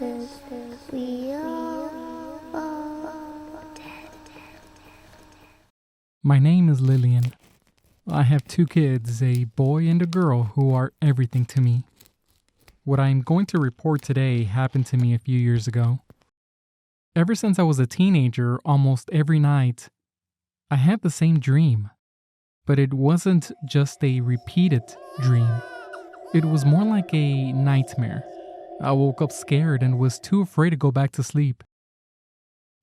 we are dead. My name is Lilian. I have 2 kids, a boy and a girl, who are everything to me. What I am going to report today happened to me a few years ago. Ever since I was a teenager, almost every night, I had the same dream. But it wasn't just a repeated dream. It was more like a nightmare. I woke up scared and was too afraid to go back to sleep.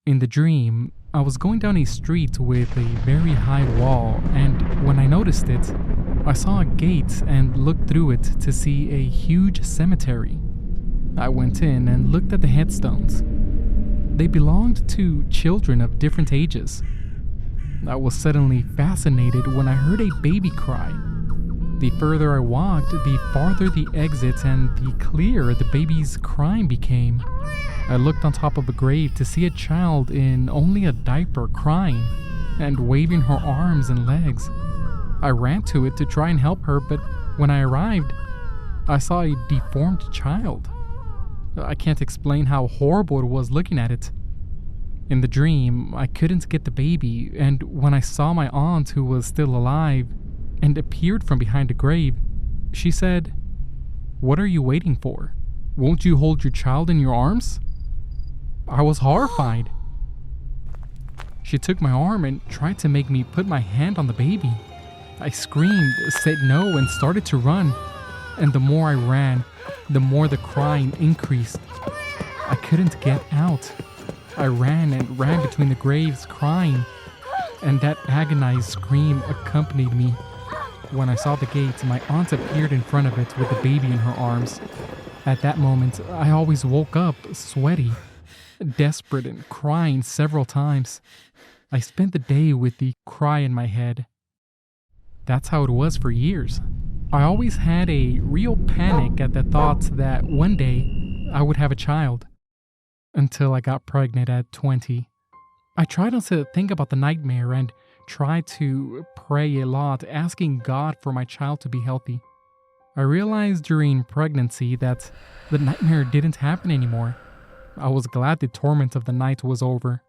In the dream, I was going down a street with a very high wall, and when I noticed it, I saw a gate and looked through it to see a huge cemetery. I went in and looked at the headstones. They belonged to children of different ages. I was suddenly fascinated when I heard a baby cry. The further I walked, the farther the exit and the clearer the baby's crying became. I looked on top of a grave to see a child in only a diaper crying and waving her arms and legs. I ran to it to try and help her, but when I arrived, I saw a deformed child. I can't explain how horrible it was looking at it. In the dream, I couldn't get the baby, and when I saw my aunt, who was still alive and appeared from behind the grave, she said, "What are you waiting for? Won't you hold your child in your arms?" I was horrified. She took my arm and tried to make me put my hand on the baby. I screamed, said no, and started to run. And the more I ran, the more the crying increased. I couldn't get out. I ran and ran between the graves crying, and that agonized scream accompanied me. When I saw the gate, my aunt appeared in front of it with the baby in her arms. At that moment, I always woke up sweaty, desperate, and crying several times. I spent the day with the cry in my head. That's how it was for years. I always had a real panic at the thought that one day I would have a child. Until I got pregnant at 20. I tried not to think about the nightmare and tried to pray a lot, asking God for my child to be healthy. I realized during pregnancy that the nightmare didn't happen anymore. I was glad the torment of the night was over.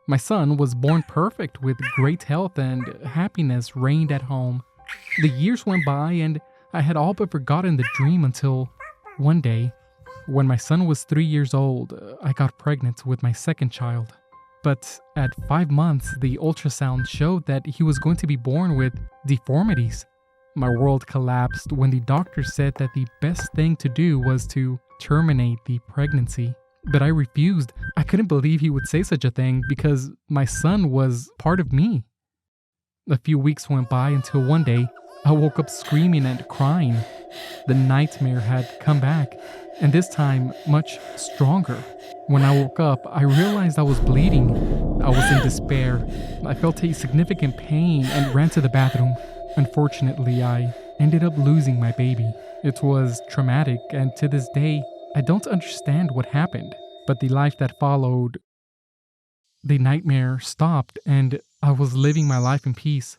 My son was born perfect with great health and happiness reigned at home. The years went by and I had all but forgotten the dream until one day, when my son was 3 years old, I got pregnant with my second child. But at 5 months, the ultrasound showed that he was going to be born with deformities. My world collapsed when the doctor said that the best thing to do was to terminate the pregnancy. But I refused. I couldn't believe he would say such a thing because my son was part of me. A few weeks went by until one day, I woke up screaming and crying. The nightmare had come back, and this time much stronger. When I woke up, I realized I was bleeding. I was in despair. I felt a significant pain and ran to the bathroom. Unfortunately, I ended up losing my baby. It was traumatic, and to this day, I don't understand what happened. But the life that followed, the nightmare stopped, and I was living my life in peace.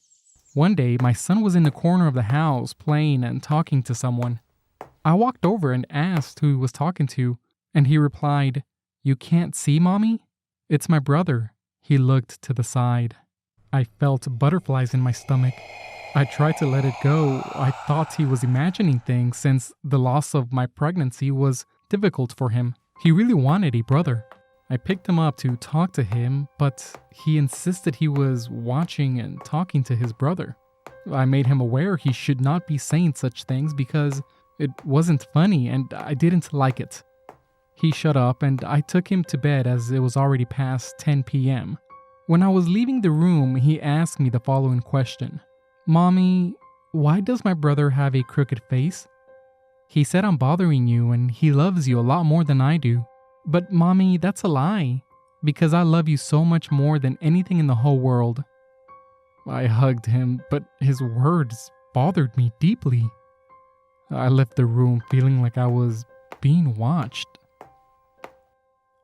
One day, my son was in the corner of the house playing and talking to someone. I walked over and asked who he was talking to, and he replied, "You can't see, Mommy? It's my brother." He looked to the side. I felt butterflies in my stomach. I tried to let it go. I thought he was imagining things since the loss of my pregnancy was difficult for him. He really wanted a brother. I picked him up to talk to him, but he insisted he was watching and talking to his brother. I made him aware he should not be saying such things because it wasn't funny and I didn't like it. He shut up and I took him to bed as it was already past 10 p.m. When I was leaving the room, he asked me the following question. "Mommy, why does my brother have a crooked face? He said I'm bothering you and he loves you a lot more than I do. But Mommy, that's a lie, because I love you so much more than anything in the whole world." I hugged him, but his words bothered me deeply. I left the room feeling like I was being watched.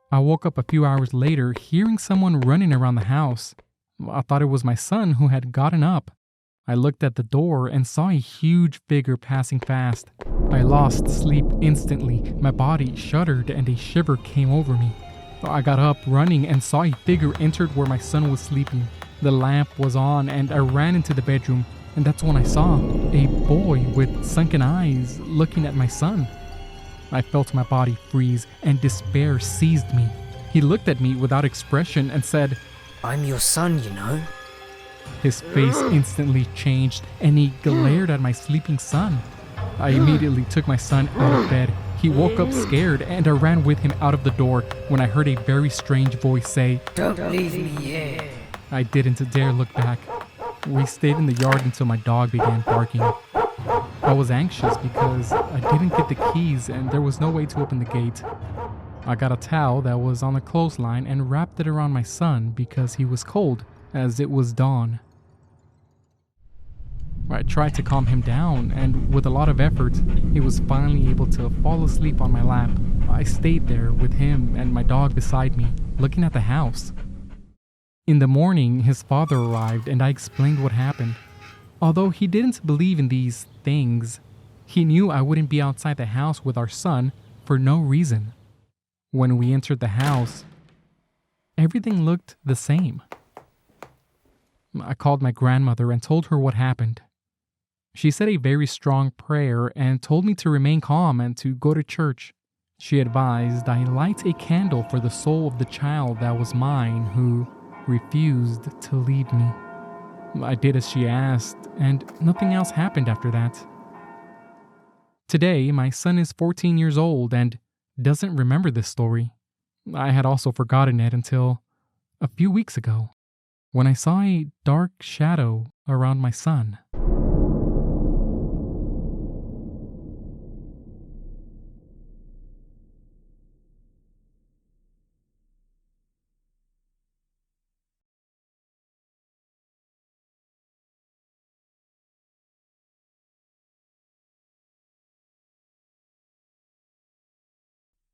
I woke up a few hours later hearing someone running around the house. I thought it was my son who had gotten up. I looked at the door and saw a huge figure passing fast. I lost sleep instantly. My body shuddered and a shiver came over me. I got up running and saw a figure entered where my son was sleeping. The lamp was on and I ran into the bedroom, and that's when I saw a boy with sunken eyes looking at my son. I felt my body freeze and despair seized me. He looked at me without expression and said, "I'm your son, you know." His face instantly changed and he glared at my sleeping son. I immediately took my son out of bed. He woke up scared and I ran with him out of the door when I heard a very strange voice say, "Don't leave me here." I didn't dare look back. We stayed in the yard until my dog began barking. I was anxious because I didn't get the keys and there was no way to open the gate. I got a towel that was on the clothesline and wrapped it around my son because he was cold, as it was dawn. I tried to calm him down, and with a lot of effort, he was finally able to fall asleep on my lap. I stayed there with him and my dog beside me, looking at the house. In the morning, his father arrived and I explained what happened. Although he didn't believe in these things, he knew I wouldn't be outside the house with our son for no reason. When we entered the house, everything looked the same. I called my grandmother and told her what happened. She said a very strong prayer and told me to remain calm and to go to church. She advised I light a candle for the soul of the child that was mine who refused to leave me. I did as she asked, and nothing else happened after that. Today, my son is 14 years old and doesn't remember this story. I had also forgotten it until a few weeks ago, when I saw a dark shadow around my son.